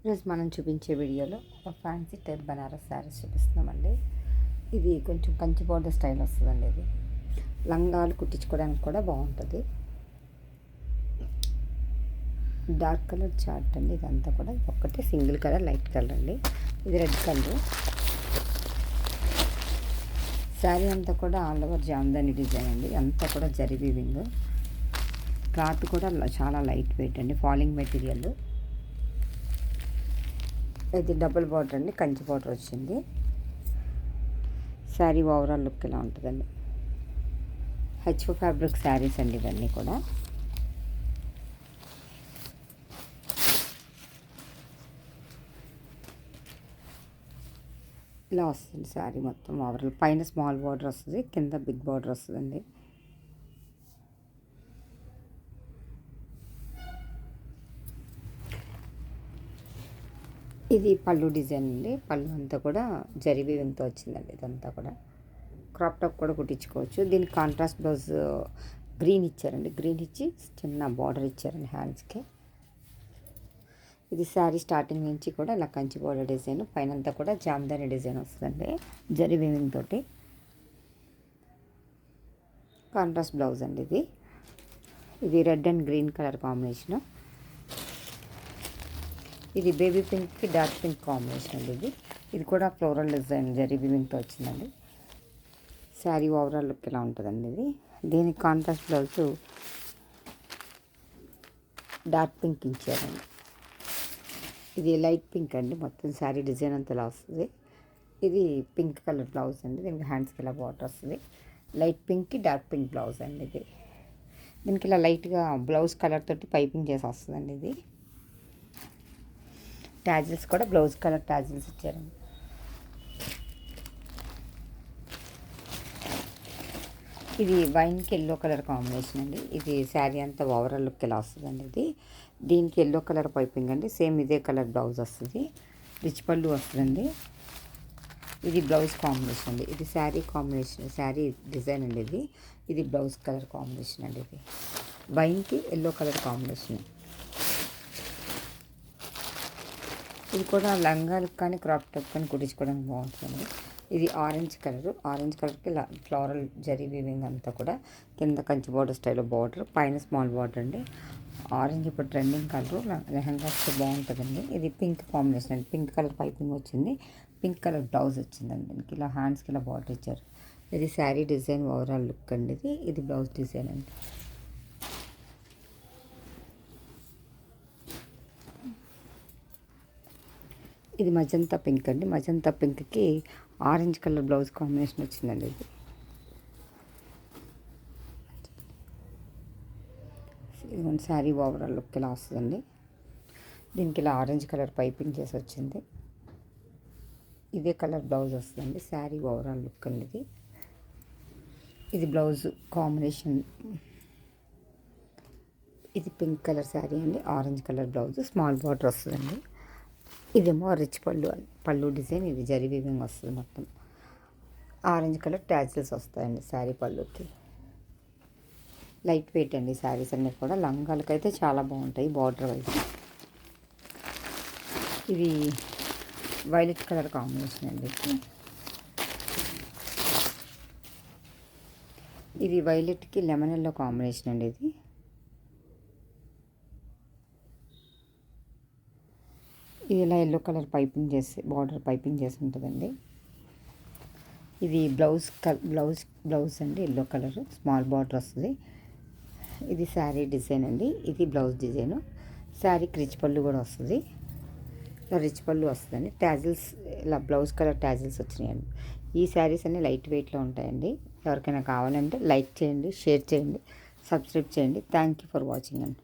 ఈరోజు మనం చూపించే వీడియోలో ఒక ఫ్యాన్సీ టైప్ బనారస్ శారీస్ చూపిస్తున్నామండి. ఇది కొంచెం కంచి బోర్డర్ స్టైల్ వస్తుందండి. ఇది లంగాలు కుట్టించుకోవడానికి కూడా బాగుంటుంది. డార్క్ కలర్ చార్ట్ అండి. ఇదంతా కూడా ఒక్కటే సింగిల్ కలర్ లైట్ కలర్ అండి. ఇది రెడ్ కలర్. శారీ అంతా కూడా ఆల్ ఓవర్ జామ్దాని డిజైన్ అండి. అంతా కూడా జరీ వీవింగ్. క్లాత్ కూడా చాలా లైట్ వెయిట్ అండి. Falling material. ఇది డబుల్ బార్డర్ అండి. కంచి బార్డర్ వచ్చింది. శారీ ఓవరాల్ లుక్ ఇలా ఉంటుందండి. హెచ్ఓ ఫ్యాబ్రిక్ శారీస్ అండి ఇవన్నీ కూడా. ఇలా వస్తుంది శారీ మొత్తం ఓవరాల్. పైన స్మాల్ బార్డర్ వస్తుంది, కింద బిగ్ బార్డర్ వస్తుందండి. ఇది పళ్ళు డిజైన్ అండి. పళ్ళు అంతా కూడా జరీ వీవింగ్తో వచ్చిందండి. ఇదంతా కూడా క్రాప్ టాప్ కూడా కుట్టించుకోవచ్చు. దీనికి కాంట్రాస్ట్ బ్లౌజ్ గ్రీన్ ఇచ్చారండి. గ్రీన్ ఇచ్చి చిన్న బార్డర్ ఇచ్చారండి హ్యాండ్స్కి. ఇది శారీ స్టార్టింగ్ నుంచి కూడా ఇలా కంచి బార్డర్ డిజైన్, పైన అంతా కూడా జామ్దాని డిజైన్ వస్తుందండి జరీ వీవింగ్ తోటి. కాంట్రాస్ట్ బ్లౌజ్ అండి ఇది. ఇది red and green colour combination. ఇది బేబీ పింక్కి డార్క్ పింక్ కాంబినేషన్ అండి. ఇది కూడా ఫ్లోరల్ డిజైన్ జరీ వీవింగ్తో వచ్చిందండి. శారీ ఓవరాల్ లుక్ ఇలా ఉంటుందండి. ఇది దీనికి కాంట్రాస్ట్ బ్లౌజ్ డార్క్ పింక్ ఇచ్చారండి. ఇది లైట్ పింక్ అండి. మొత్తం శారీ డిజైన్ అంతా ఇలా వస్తుంది. ఇది పింక్ కలర్ బ్లౌజ్ అండి. దీనికి హ్యాండ్స్కి ఇలా బార్డర్ వస్తుంది. లైట్ పింక్కి డార్క్ పింక్ బ్లౌజ్ అండి. ఇది దీనికి ఇలా లైట్గా బ్లౌజ్ కలర్ తోటి పైపింగ్ చేసి వస్తుందండి. ఇది ట్యాజిల్స్ కూడా బ్లౌజ్ కలర్ ట్యాజిల్స్ ఇచ్చారండి. ఇది వైన్కి ఎల్లో కలర్ కాంబినేషన్ అండి. ఇది శారీ అంతా ఓవరాల్ లుక్ ఇలా వస్తుందండి. ఇది దీనికి ఎల్లో కలర్ పైపింగ్ అండి. సేమ్ ఇదే కలర్ బ్లౌజ్ వస్తుంది. రిచ్ పళ్ళు వస్తుందండి. ఇది బ్లౌజ్ కాంబినేషన్ అండి. ఇది శారీ కాంబినేషన్, శారీ డిజైన్ అండి. ఇది బ్లౌజ్ కలర్ కాంబినేషన్ అండి. ఇది వైన్కి ఎల్లో కలర్ కాంబినేషన్. ఇది కూడా లంగాలకు కానీ క్రాప్ టాప్ కానీ కుట్టించుకోవడానికి బాగుంటుంది. ఇది ఆరెంజ్ కలర్. ఆరెంజ్ కలర్కి ఫ్లోరల్ జరీ వీవింగ్ అంతా కూడా. కింద కంచి బార్డర్ స్టైల్లో బార్డర్, పైన స్మాల్ బార్డర్ అండి. ఆరెంజ్ ఇప్పుడు ట్రెండింగ్ కలర్. లెహంగాస్కి బాగుంటుందండి. ఇది పింక్ కాంబినేషన్ అండి. పింక్ కలర్ పైపింగ్ వచ్చింది. పింక్ కలర్ బ్లౌజ్ వచ్చిందండి. దీనికి ఇలా హ్యాండ్స్కి ఇలా బార్డర్ ఇచ్చారు. ఇది శారీ డిజైన్ ఓవరాల్ లుక్ అండి. ఇది బ్లౌజ్ డిజైన్ అండి. ఇది మజంతా పింక్ అండి. మజంతా పింక్కి ఆరెంజ్ కలర్ బ్లౌజ్ కాంబినేషన్ వచ్చిందండి. ఇది శారీ ఓవరాల్ లుక్ ఇలా వస్తుందండి. దీనికి ఇలా ఆరెంజ్ కలర్ పైపింగ్ చేసి వచ్చింది. ఇదే కలర్ బ్లౌజ్ వస్తుందండి. శారీ ఓవరాల్ లుక్ అండి. ఇది బ్లౌజ్ కాంబినేషన్. ఇది పింక్ కలర్ శారీ అండి. Orange colour blouse, small border వస్తుందండి. ఇదేమో రిచ్ పళ్ళు డిజైన్. ఇది జరీ వీవింగ్ వస్తుంది. మొత్తం ఆరెంజ్ కలర్ ట్యాజిల్స్ వస్తాయండి శారీ పళ్ళుకి. లైట్ వెయిట్ అండి శారీస్ అన్నీ కూడా. లంగాలకైతే చాలా బాగుంటాయి బార్డర్ వైజ్. ఇది వైలెట్ కలర్ కాంబినేషన్ అండి. ఇది వైలెట్కి లెమన్ ఎల్లో కాంబినేషన్ అండి. ఇది ఇలా ఎల్లో కలర్ పైపింగ్ చేసి బార్డర్ పైపింగ్ చేసి ఉంటుందండి. ఇది బ్లౌజ్ అండి. ఎల్లో కలర్ స్మాల్ బార్డర్ వస్తుంది. ఇది శారీ డిజైన్ అండి. ఇది బ్లౌజ్ డిజైన్. శారీకి రిచ్ పళ్ళు కూడా వస్తుంది. ఇలా రిచ్ పళ్ళు వస్తుందండి. ట్యాజిల్స్ ఇలా బ్లౌజ్ కలర్ ట్యాజిల్స్ వచ్చినాయండి. ఈ శారీస్ అన్నీ లైట్ వెయిట్లో ఉంటాయండి. ఎవరికైనా కావాలంటే లైక్ చేయండి, షేర్ చేయండి, సబ్స్క్రైబ్ చేయండి. థ్యాంక్ యూ ఫర్ వాచింగ్ అండి.